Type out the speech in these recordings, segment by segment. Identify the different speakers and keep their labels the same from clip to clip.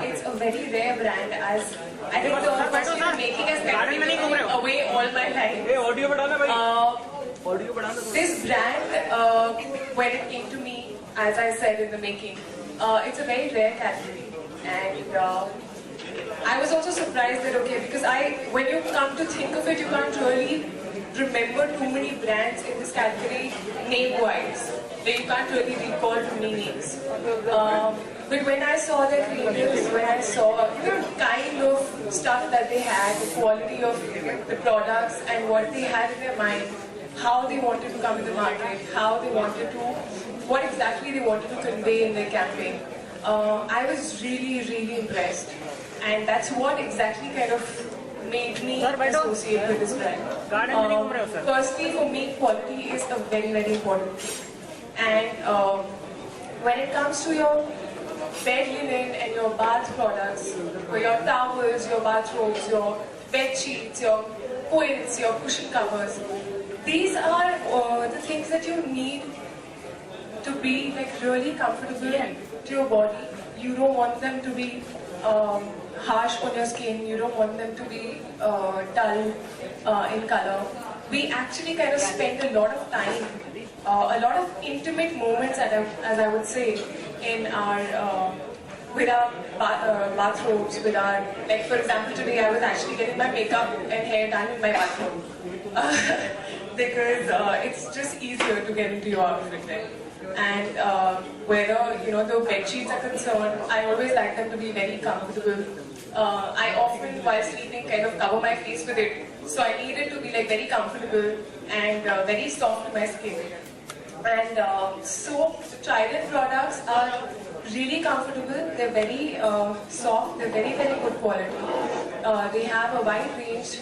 Speaker 1: It's a very rare brand, as I think the industry is making us get away all my life. This brand, when it came to me, as I said in the making, it's a very rare category, and I was also surprised that because when you come to think of it, you can't really remember too many brands in this category name-wise. You can't really recall too many names. But when I saw their creatives, when I saw the kind of stuff that they had, the quality of the products and what they had in their mind, how they wanted to come to the market, what exactly they wanted to convey in their campaign, I was really impressed. And that's what exactly kind of made me associate with this brand. Firstly, for me, quality is a very important thing. And when it comes to your bed linen and your bath products, or your towels, your bathrobes, your bed sheets, your quilts, your cushion covers, these are the things that you need to be really comfortable to your body. You don't want them to be harsh on your skin. You don't want them to be dull in color. We actually kind of spend a lot of time, a lot of intimate moments, as I would say, in our with our bathrobes, with our, like for example today I was actually getting my makeup and hair done in my bathroom because it's just easier to get into your outfit then. And whether the bed sheets are concerned, I always like them to be very comfortable. I often while sleeping kind of cover my face with it, so I need it to be like very comfortable and very soft to my skin. And soap, Trident products are really comfortable. They're very soft. They're very good quality. They have a wide range.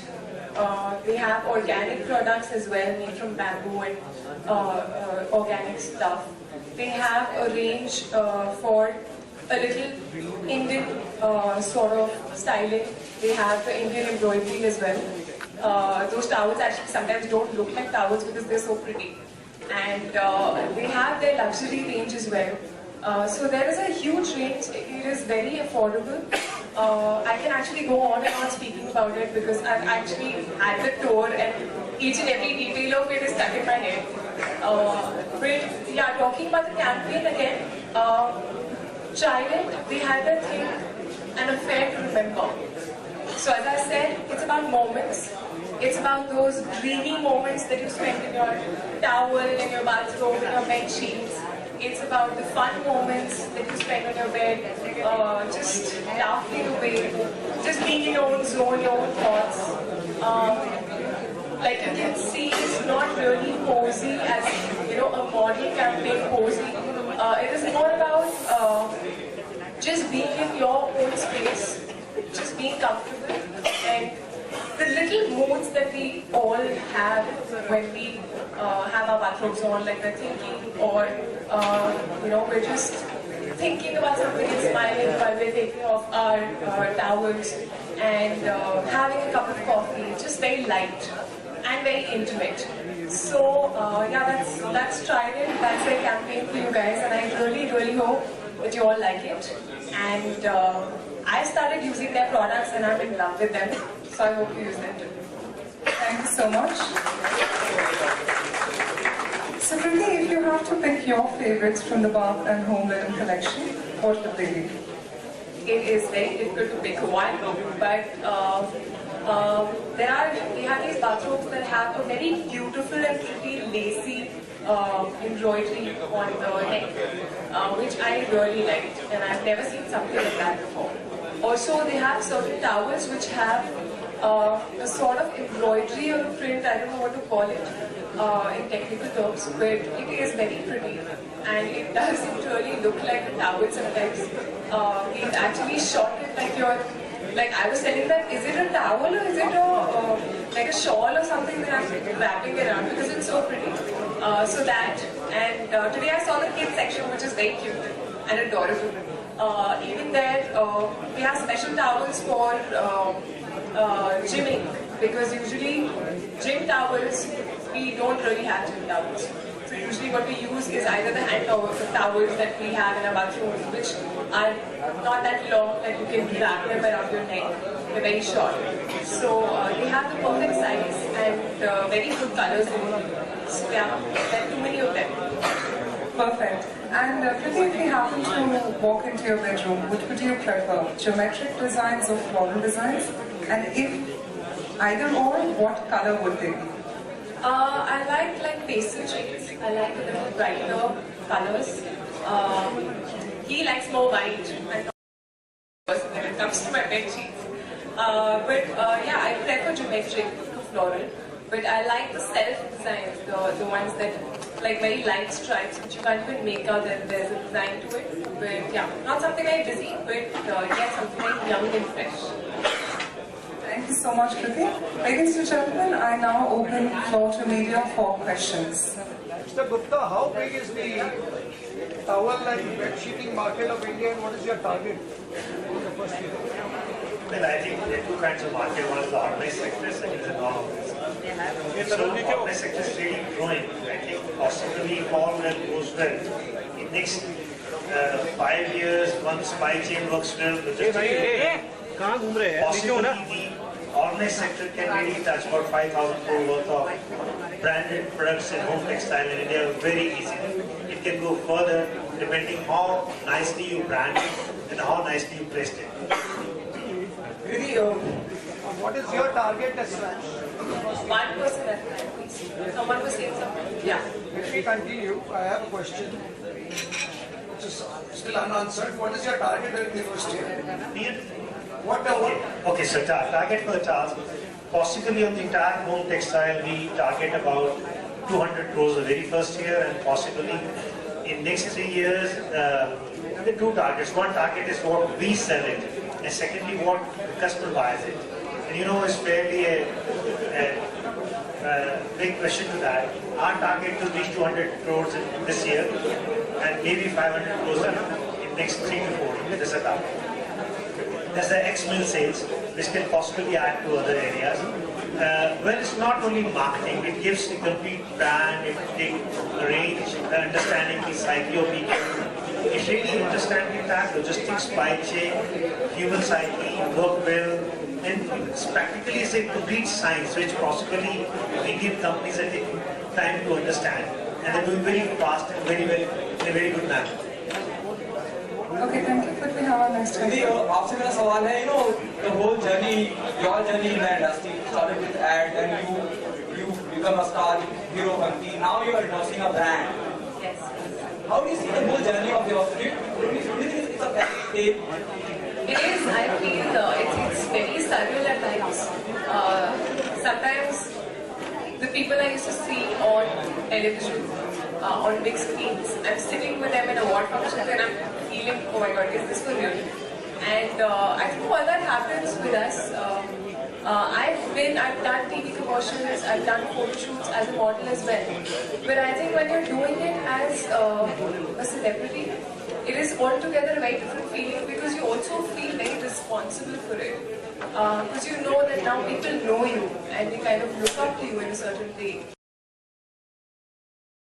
Speaker 1: They have organic products as well, made from bamboo and organic stuff. They have a range for a little Indian sort of styling. They have the Indian embroidery as well. Those towels actually sometimes don't look like towels because they're so pretty. And they have their luxury range as well. So there is a huge range. It is very affordable. I can actually go on and on speaking about it because I've actually had the tour and each and every detail of it is stuck in my head. But yeah, talking about the campaign again, Trident, they had that thing, an affair to remember. So as I said, it's about moments. It's about those dreamy moments that you spend in your towel, in your bathrobe, in your bed sheets. It's about the fun moments that you spend on your bed, just laughing away, just being in your own zone, your own thoughts. Like you can see, it's not really cozy as a model campaign cozy. It is more about just being in your own space, just being comfortable, and the little moods that we all have when we have our bathrobes on, like we're thinking, or we're just thinking about something and smiling while we're taking off our towels and having a cup of coffee, just very light and very intimate. So yeah, that's Trident, that's their campaign for you guys, and I really hope that you all like it. And I started using their products and I'm in love with them, so I hope you use them too.
Speaker 2: Thank you so much. So Kriti, if you have to pick your favorites from the bath and home linen collection, what would they be?
Speaker 1: It is very difficult to pick one, but we have these bathrobes that have a very beautiful and pretty lacy embroidery on the neck, which I really liked, and I've never seen something like that before. Also, they have certain towels which have a sort of embroidery or a print, I don't know what to call it in technical terms, but it is very pretty and it does really look like a towel sometimes. We've actually shot it like I was telling them, is it a towel or is it like a shawl or something that I'm wrapping around because it's so pretty. So that, and today I saw the kids section which is very cute and adorable. Even there, we have special towels for gymming, because usually gym towels, we don't really have gym towels. So usually what we use is either the hand towels that we have in our bathrooms, which are not that long that you can wrap them around your neck. They're very short. So they have the perfect size and very good colors in it. So yeah, there are too many of them.
Speaker 2: Perfect. And Kriti, if you happen to walk into your bedroom, what would you prefer? Geometric designs or floral designs? And if either or, what color would they be?
Speaker 1: I like pastel shades. I like a little brighter colors. He likes more white and when it comes to my bed sheets. Yeah, I prefer geometric to floral. But I like the self designs, the ones that like very light stripes, which you can't even make out that there's a design to it. But yeah, not something very busy, but yeah, something very young and fresh.
Speaker 2: Thank you so much, Kriti. Ladies and gentlemen, I now open floor to media for questions.
Speaker 3: Mr. Gupta, how big is the towel and bed sheeting market of India and what is your target in the first year?
Speaker 4: Well, I think there are two kinds of market. One is the organized sector, second is the non-organized sector. So the organized sector is really growing. I think possibly if all well goes well, in next 5 years, once supply chain works well, possibly the organized sector can really touch about 5,000 crore worth of branded products in home textile in India very easily. It can go further depending how nicely you brand it and how nicely you placed it.
Speaker 3: What is your target as such?
Speaker 1: 1% at a time, please. Someone was saying something? Yeah.
Speaker 3: If we continue, I have a question which is still unanswered. What is your target in the first year?
Speaker 4: Okay, so target for the towels, possibly on the entire home textile, we target about 200 crores the very first year, and possibly in next 3 years, the two targets. One target is what we sell it, and secondly, what the customer buys it. And you know, it's fairly a big question to that. Our target to reach 200 crores in this year, and maybe 500 crores in next 3 to 4 years. This is a target. There's the ex-mill sales, which can possibly add to other areas. Well, it's not only marketing, it gives the complete brand, it takes range, understanding the psyche of people. It really understands the entire logistics, supply chain, human psyche, work well, and it's practically it's a complete science, which possibly Indian companies are taking time to understand. And they're doing very fast and very well, in a very good manner.
Speaker 2: Okay, thank you. Could we have our next question?
Speaker 5: आपसे मेरा सवाल है, the whole journey, your journey in the industry started with ad, and you become a star, hero company. Now you are endorsing a brand.
Speaker 1: Yes.
Speaker 5: How do you see the whole journey of yours? Do you think it's a very
Speaker 1: It is. I feel it's very surreal at times. Sometimes the people I used to see on television, on big screens, I'm sitting with them in award functions and I'm feeling, oh my god, is this for real? And I think all that happens with us. I've done TV commercials, I've done photo shoots as a model as well. But I think when you're doing it as a celebrity, it is altogether a very different feeling because you also feel very responsible for it. Because you know that now people know you and they kind of look up to you in a certain way.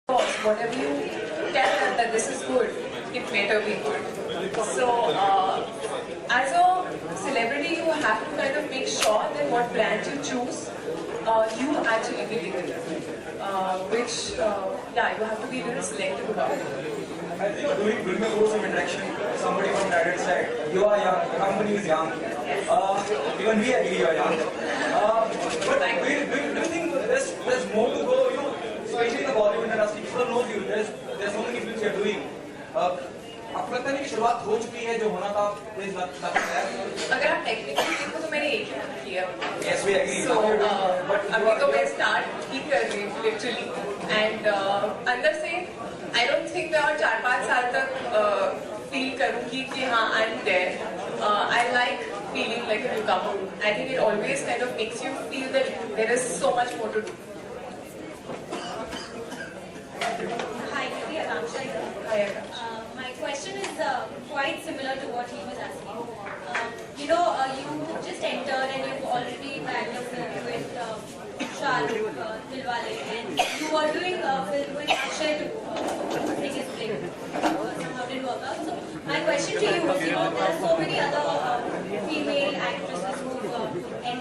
Speaker 1: Whatever you tell them that this is good, it better be good. So, as a celebrity, you have to kind of make sure that what brand you choose, you actually believe in. Yeah, you have to be a little selective about it.
Speaker 5: I think doing a course of interaction, somebody from that side, you are young, the company is young. Even we agree you are young. But do you think there's more to go, especially in the Bollywood industry, people know you, there's so many things you're doing. आपको लगता नहीं कि शुरुआत हो चुकी है जो होना था प्लीज
Speaker 1: अगर आप टेक्निकली देखो तो मैंने एक ही किया
Speaker 5: Yes, we agree.
Speaker 1: So, अभी तो मैं स्टार्ट ही कर रही हूँ लिटरली एंड अंदर से आई डोंट थिंक मैं और 4-5 साल तक फील करूँगी कि हाँ I am there I like feeling like a newcomer. I think it always kind of makes you feel that there is so much more to do.
Speaker 6: Hi, Nidhi Akanksha here.
Speaker 1: Hi, Akanksha.
Speaker 6: My question is quite similar to what he was asking. You just entered and you've already bagged a film with Shahrukh, Dilwale, and you were doing a film with Akshay too.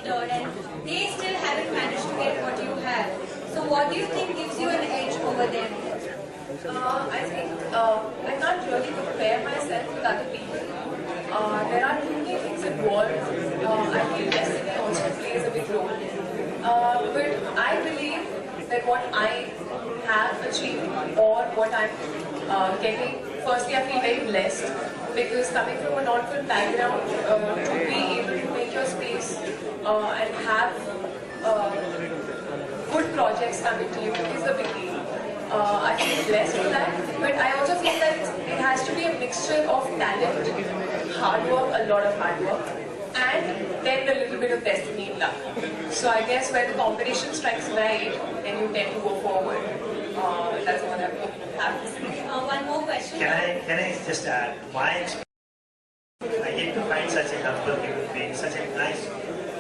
Speaker 6: entered and they still haven't managed to get what you have. So what do you think gives you an edge over them?
Speaker 1: I think I can't really compare myself with other people. There are too many things involved. I feel destiny also plays a big role. But I believe that what I have achieved or what I'm getting, firstly I feel very blessed because coming from a non-film background, to be able to make your space and have good projects coming to you is a big deal. I feel blessed for that, but I also feel that it has to be a mixture of talent, hard work, a lot of hard work, and then a little bit of destiny and luck. So I guess when the competition strikes right, then you tend to go forward. That's what I have to say.
Speaker 6: One more question.
Speaker 4: Can I just add my experience? I get to find such a humble human being, such a nice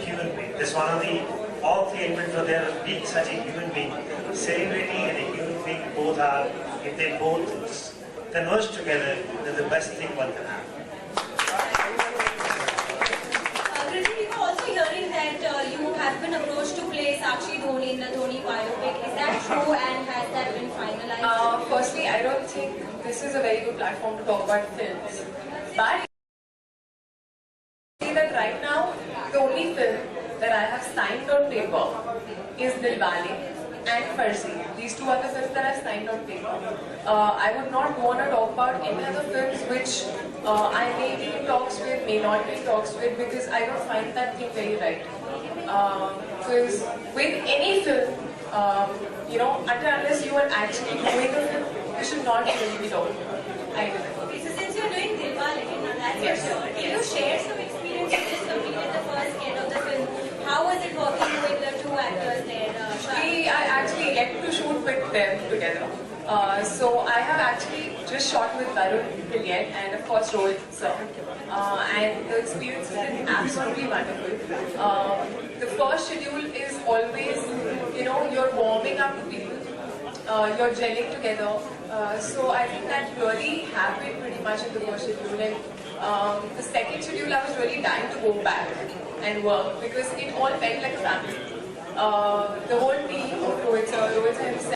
Speaker 4: human being. That's one of the all three elements of their being such a human being. Celebrity and a human being both are, if they both converge together, they're the best thing one can have.
Speaker 6: Kriti, we were also hearing that you have been approached to play Sakshi Dhoni in the Dhoni biopic. Is that true and has that been finalized?
Speaker 1: Firstly, I don't think this is a very good platform to talk about films. But see that right now, the only film that I have signed on paper is Dilwale and Farzi. These two are the films that I've signed on paper. I would not want to talk about any other films which I may be in talks with, may not be in talks with, because I don't find that thing very right. Because with any film, until unless you are actually doing the film, you should not really be talking about it. I believe.
Speaker 6: Okay, so since you're doing Dilwale, that's
Speaker 1: Yes.
Speaker 6: for sure. Can you share some experience? You just completed the first sketch of the film. How was it working with the two actors there?
Speaker 1: I actually get to shoot with them together. So I have actually just shot with Varun Killian and of course Rohit sir. And the experience has been absolutely wonderful. The first schedule is always, you're warming up to people. You're gelling together. So I think that really happened pretty much in the first schedule. And the second schedule, I was really dying to go back and work because it all felt like a family. The whole team of Rohit sir himself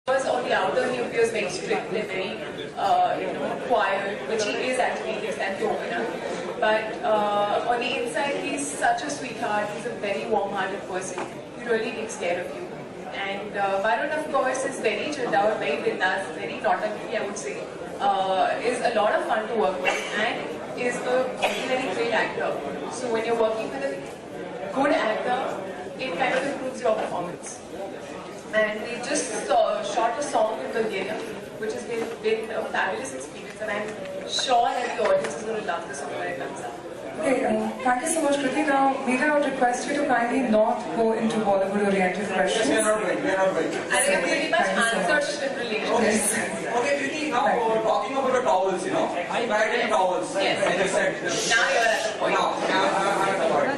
Speaker 1: was on the outer, he appears very strict and very, quiet, which he is actually, he's an opener. But on the inside, he's such a sweetheart, he's a very warm-hearted person. He really takes care of you. And Varun, of course, is very chilled out, very bindas, very naughty, I would say. Is a lot of fun to work with and is a very great actor. So when you're working with a good actor, it kind of improves your performance. And we just shot a song in Bulgaria, which has been a fabulous experience, and I'm sure that the audience is going to love the song when it comes out.
Speaker 2: Okay, thank you so much, Kriti. Now, Meera, I would request you to kindly not go into Bollywood-oriented questions.
Speaker 5: We are not going.
Speaker 1: I think I pretty much answered in relation to this.
Speaker 5: Okay, Kriti, now talking about the towels, bridal towels.
Speaker 1: Yes.
Speaker 5: And you said,
Speaker 1: Now you're at the point.
Speaker 5: now I'm at the point.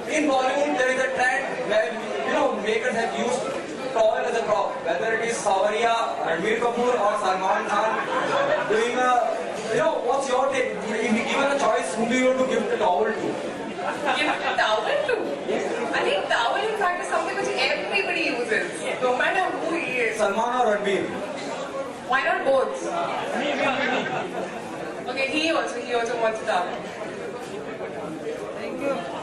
Speaker 5: In Bollywood, there is a trend where, makers have used towel as a prop. Whether it is Savaria, Ranbir Kapoor or Salman Khan doing what's your take? If you given a choice, who do you want to give the towel to?
Speaker 1: Give the towel to? I think towel in fact is something which everybody uses, no matter who he is.
Speaker 5: Salman or Ranbir?
Speaker 1: Why not both? Okay, he also wants a towel.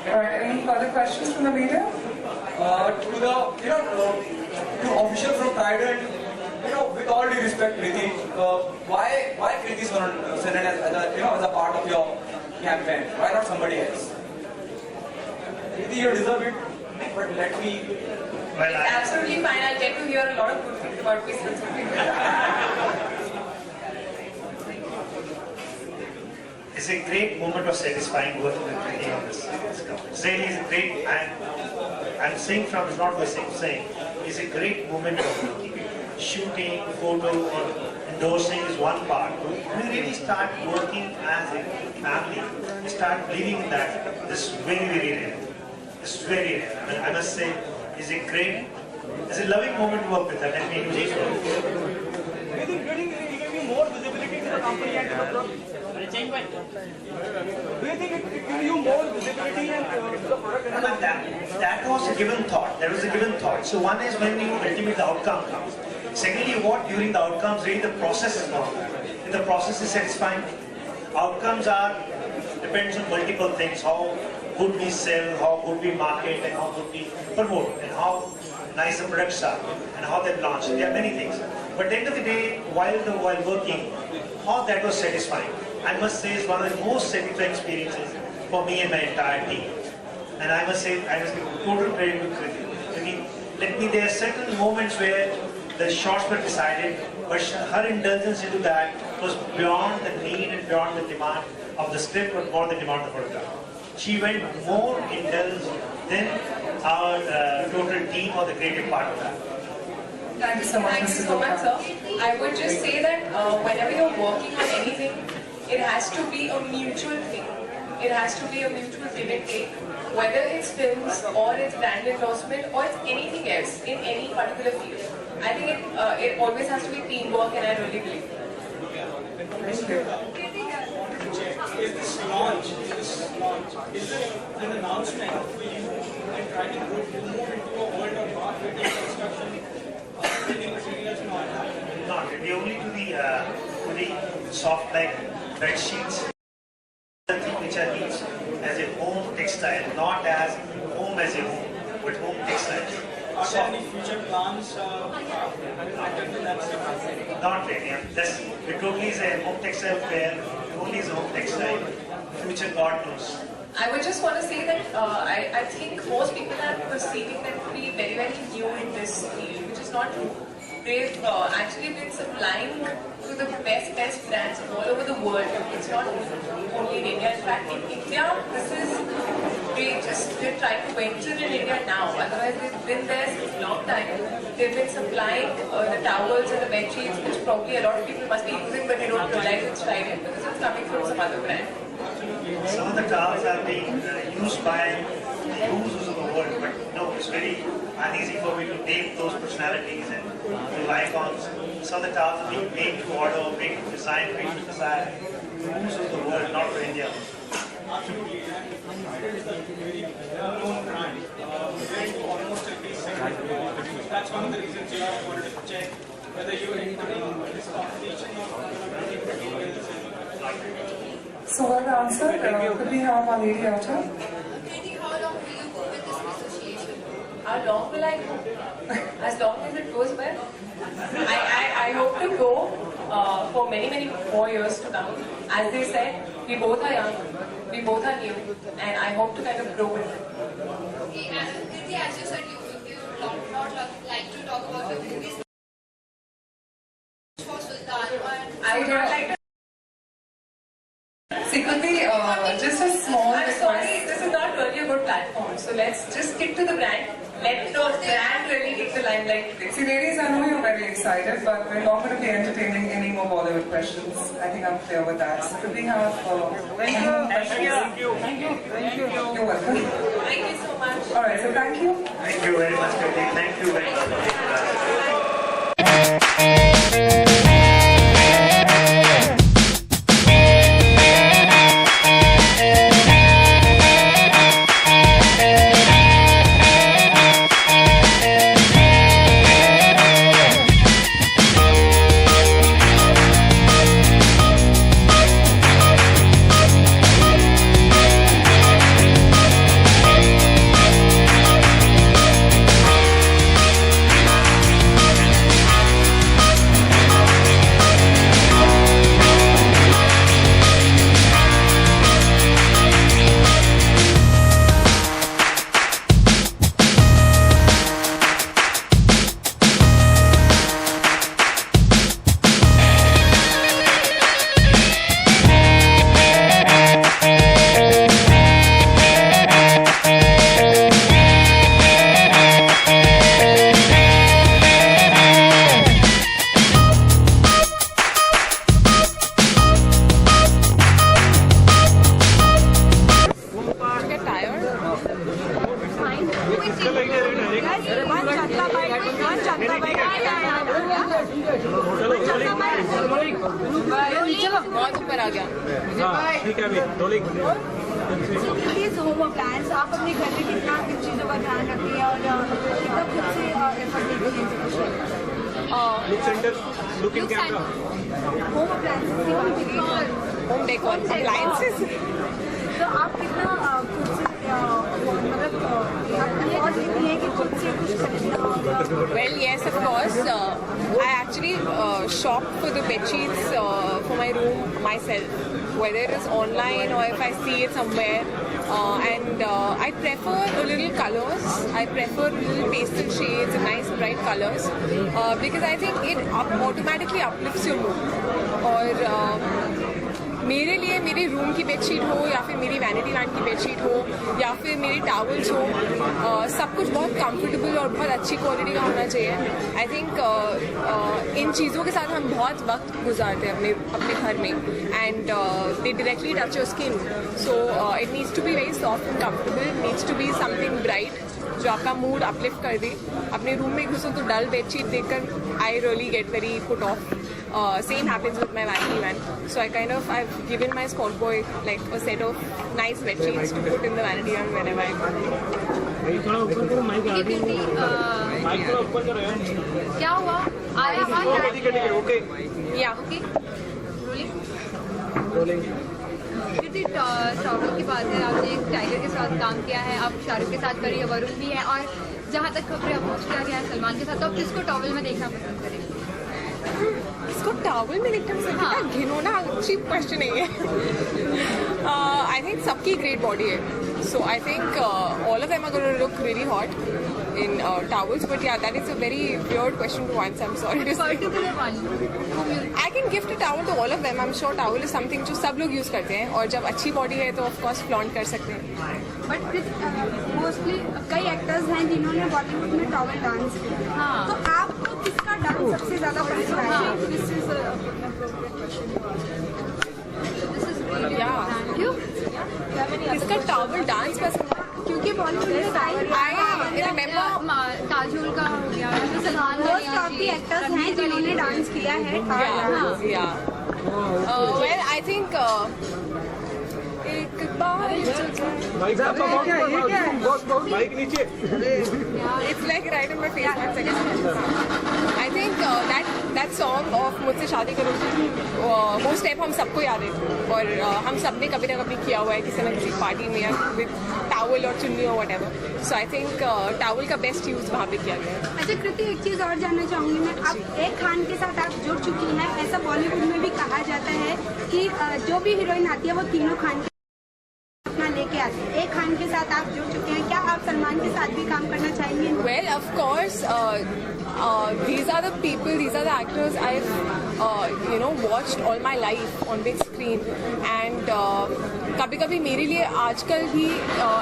Speaker 2: Alright, any further questions from the media?
Speaker 5: To the to officials from Trident, with all due respect, Kriti, why Kriti is not selected as a part of your campaign? Why not somebody else? Kriti, you deserve it, but let me.
Speaker 4: Well,
Speaker 1: It's absolutely fine. I'll get to hear a lot of good things about me specifically.
Speaker 4: it's a great moment of satisfying working with Kriti on this company. It's really a great, I'm saying from, it's not what I'm saying, it's a great moment of working. Shooting, photo, endorsing is one part. When you really start working as a family, you start living in that. This is very, very rare. It's very rare. I must say, it's a loving moment to work with her. Let me use it.
Speaker 5: Do you think it gave you more visibility to the company and to the Do you think it gives you more visibility and the product?
Speaker 4: But that was a given thought. That was a given thought. So one is when you ultimate the outcome comes. Secondly, what during the outcomes really the process is not. If the process is satisfying, outcomes are depends on multiple things. How good we sell, how good we market, and how good we promote, and how nice the products are, and how they're launched. There are many things. But at the end of the day, while working, how that was satisfying. I must say it's one of the most satisfying experiences for me and my entire team. And I must say, I must give total credit to Kriti. Let me, there are certain moments where the shots were decided, but her indulgence into that was beyond the need and beyond the demand of the script, but more the demand of the photograph. She went more indulged than our total team or the creative part of that.
Speaker 2: Thank you so much,
Speaker 1: Thank you
Speaker 2: Mr.
Speaker 1: so much,
Speaker 2: Gupta.
Speaker 1: sir. I would just say that whenever you're working on anything, it has to be a mutual thing. It has to be a mutual give and take. Whether it's films or it's brand endorsement or it's anything else in any particular field. I think it always has to be teamwork, and I really believe that.
Speaker 2: Thank you.
Speaker 5: Is this launch, is it an announcement for you and trying to move into a world of marketing construction, building materials and all that?
Speaker 4: Not really, only to the soft like bed sheets, which are used as a home textile, not as home as a home, but home textiles.
Speaker 5: Are there any future plans attending that stuff?
Speaker 4: Not really. It totally is a home textile fair, only is a home textile. Future God knows.
Speaker 1: I would just want to say that I think most people are perceiving that to be very, very new in this field, which is not true. They've actually been supplying to the best brands all over the world. It's not only in India. In fact, in India, they're trying to venture in India now. Otherwise, they've been there since a long time. They've been supplying the towels and the bed sheets, which probably a lot of people must be using, but they don't realize it's Trident because it's coming from some other brand.
Speaker 4: Some of the towels are being used by the users of the world, but no, it's very uneasy for me to take those personalities and the icons. Some of the towels are being made to order, made to design, made to desire. The users of the world, not for India.
Speaker 5: Absolutely, and Trident is a very well-known brand, very almost every segment. That's one of the reasons you have wanted to check whether you're entering this competition or
Speaker 2: So well answered. Could we have our lady out here?
Speaker 6: Kriti, how long will you go with this association?
Speaker 1: How long will I go? As long as it goes well. I hope to go for many, many more years to come. As they said, we both are young, we both are new, and I hope to kind of grow with it.
Speaker 6: Okay, and Kriti, as you said, you not like to talk about your movies for Sultan.
Speaker 1: I would not like to.
Speaker 2: See, could we just a small
Speaker 1: I'm
Speaker 2: request?
Speaker 1: sorry, this is not really a good platform. So let's just stick to the brand. Let the brand really take the limelight today.
Speaker 2: See, ladies, I know you're very excited, but we're not going to be entertaining any more Bollywood questions. I think I'm clear with that. So could we have any more questions? You're welcome.
Speaker 1: Thank you so much.
Speaker 2: All right, so thank you.
Speaker 4: Thank you very much, Kriti. Thank you very much for taking us.
Speaker 7: So these home appliances, आप अपने घर में कितना किन चीज़ों का ध्यान रखती हैं और कितना खुद से एफर्ट देती हैं home appliances
Speaker 1: home decor appliances
Speaker 7: तो आप कितना खुद से मतलब एफर्ट देती हैं कि खुद से कुछ खरीदना
Speaker 1: Well, yes, of course. I actually shop for the bed sheets for my room myself, whether it is online or if I see it somewhere. And I prefer a little colors. I prefer little pastel shades and nice bright colors because I think it automatically uplifts your mood. और मेरे लिए मेरे room की bedsheet हो या फिर मेरी vanity land की बेडशीट हो या फिर मेरी टॉवल्स हो, सब कुछ बहुत कंफर्टेबल और बहुत अच्छी क्वालिटी का होना चाहिए. आई थिंक इन चीज़ों के साथ हम बहुत वक्त गुजारते हैं अपने घर में and they directly touch your skin. So it needs to be very soft and comfortable. It needs to be something bright जो आपका मूड अपलिफ्ट कर दे. अपने रूम में घुसो तो डल बेडशीट देखकर I really get very put off. Same happens with my vanity van. So I've given my sport boy like a set of nice bed sheets to put in the vanity van whenever I go.
Speaker 7: क्या हुआ आया
Speaker 1: okay या
Speaker 7: rolling कीर्ति शाहरुख की बात है. आपने एक tiger के साथ काम किया है, आप शाहरुख के साथ करिए, वरुण भी है और जहाँ तक खबरें अप्रोच किया गया है सलमान के साथ. तो आप किसको टॉवल में देखना पसंद करेंगे?
Speaker 1: इसको टॉवल में देखना पसंद है? घिनौना चीप क्वेश्चन है ये. आई थिंक सबकी ग्रेट बॉडी है. So I think all of them are gonna look really hot in towels, but yeah, that is a very weird question to answer. I'm sorry to say.
Speaker 7: Particular one.
Speaker 1: I can gift a towel to all of them. I'm sure towel is something जो सब लोग use करते हैं और जब अच्छी body है तो ऑफ कोर्स फ्लॉन्ट कर सकते हैं.
Speaker 7: बट मोस्टली कई एक्टर्स हैं जिन्होंने बॉलीवुड में टॉवल डांस किया. हाँ. तो आपको किसका डांस सबसे ज्यादा पसंद आया?
Speaker 1: किसका टॉवल डांस पसंद है?
Speaker 7: क्योंकि बॉलीवुड में ताजुल का हो गया, Salman most of the actors हैं जिन्होंने डांस किया है.
Speaker 1: वेल आई थिंक एक बार it's like right in my face. 1 second. I think that song of मुझसे शादी करो वो स्टेप हम सबको याद है और हम सब ने कभी ना कभी किया हुआ है किसी ना किसी पार्टी में या विद टावल और चुन्नी और whatever. So I think towel का बेस्ट यूज वहाँ पे किया गया है.
Speaker 7: अच्छा कृति, एक चीज़ और जानना चाहूँगी मैं. आप एक खान के साथ आप जुड़ चुकी हैं, ऐसा बॉलीवुड में भी कहा जाता है कि जो भी हीरोइन आती है वो तीनों खान लेके आते हैं. एक खान के साथ आप जुड़ चुके हैं, क्या आप सलमान के साथ भी काम करना चाहेंगे?
Speaker 1: Well, of course, these are the people, these are the actors I've watched all my life on big screen. And कभी-कभी मेरे लिए आजकल भी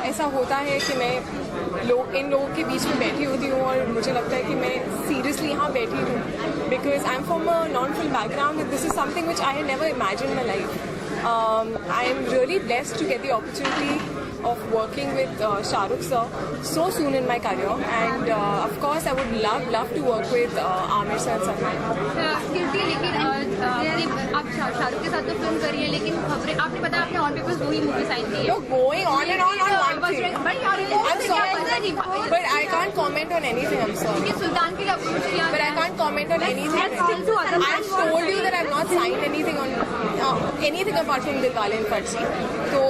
Speaker 1: ऐसा होता है कि मैं इन लोगों के बीच में बैठी होती हूँ और मुझे लगता है कि मैं सीरियसली यहाँ बैठी हूँ because I'm from a non-film background and this is something which I had never imagined in my life. I am really blessed to get the opportunity of working with Shahrukh sir so soon in my career, and of course I would love to work with Aamir sir and Salman.
Speaker 7: कीर्ति, लेकिन आप शाहरुख के साथ तो film करी है, लेकिन खबरें आपने बताया आपने ऑन पेपर्स 2 ही मूवी साइन की है.
Speaker 1: You're going on and on one thing. I'm sorry, but I can't comment on anything. I'm sorry.
Speaker 7: सुल्तान के लिए अप्रोच किया,
Speaker 1: but I can't comment on anything. I've told you that I've not signed anything on anything apart from Dilwale and Farsi. तो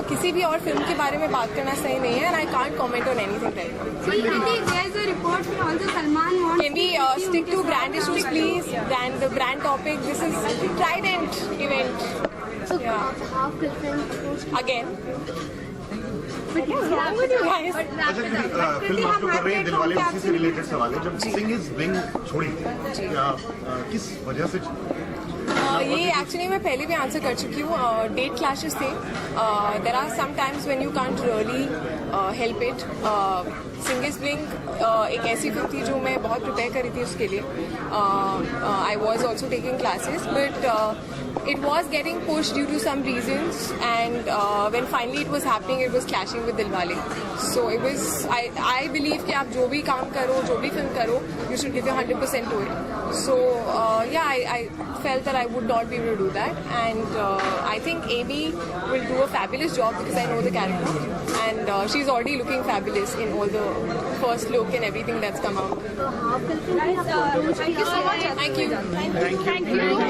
Speaker 1: किसी भी और film के बारे में बात करना सही नहीं है, and I can't comment on anything right now.
Speaker 7: There's a report from also Salman wants.
Speaker 1: Can we stick to brand issues, please? The brand topic. This is Trident event.
Speaker 7: So
Speaker 1: Yeah.
Speaker 7: half girlfriend approach.
Speaker 1: Again. What is wrong with you guys?
Speaker 8: अच्छा film आप जो कर रहे हैं दिलवाले, उसी से related सवाल है. जब सिंह इज विंग छोड़ी किस वजह से?
Speaker 1: ये एक्चुअली मैं पहले भी आंसर कर चुकी हूँ. डेट क्लैशेस थे. There are some times when you can't really help it. Singh Is Bliing एक ऐसी फिल्म थी जो मैं बहुत प्रिपेयर करी थी उसके लिए. I was also taking classes but it was getting pushed due to some reasons, and when finally it was happening, it was clashing with Dilwale. So it was, I believe कि आप जो भी काम करो, जो भी film करो, you should give your 100% to it. So yeah, I felt that I would not be able to do that, and I think Amy will do a fabulous job because I know the character, and she's already looking fabulous in all the first look and everything that's come out.
Speaker 6: Thank you so much.
Speaker 1: Thank you.
Speaker 8: Thank you.